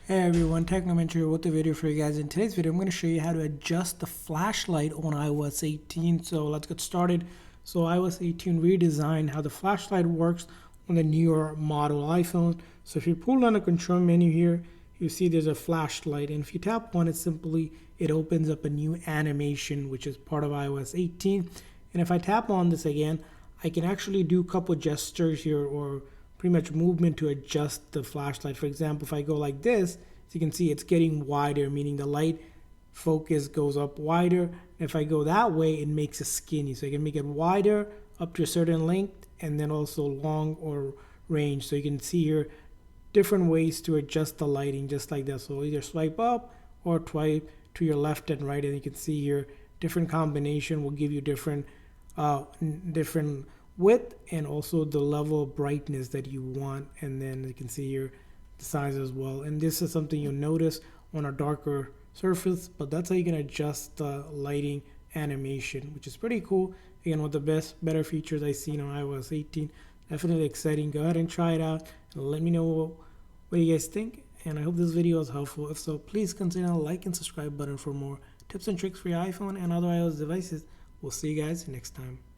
Hey everyone, Technomentary here with the video for you guys. In today's video, I'm going to show you how to adjust the flashlight on iOS 18. So let's get started. So iOS 18 redesigned how the flashlight works on the newer model iPhone. So if you pull down the control menu here, you see there's a flashlight. And if you tap on it, it opens up a new animation, which is part of iOS 18. And if I tap on this again, I can actually do a couple gestures here or pretty much movement to adjust the flashlight. For example, if I go like this, as you can see it's getting wider, meaning the light focus goes up wider. If I go that way, it makes it skinny. So I can make it wider up to a certain length and then also long or range. So you can see here different ways to adjust the lighting just like that. So either swipe up or swipe to your left and right, and you can see here different combination will give you different different width and also the level of brightness that you want. And then you can see here the size as well. And this is something you'll notice on a darker surface, but that's how you can adjust the lighting animation, which is pretty cool. Again, one of the better features I've seen on iOS 18. Definitely exciting. Go ahead and try it out and let me know what you guys think. And I hope this video was helpful. If so, please consider the like and subscribe button for more tips and tricks for your iPhone and other iOS devices. We'll see you guys next time.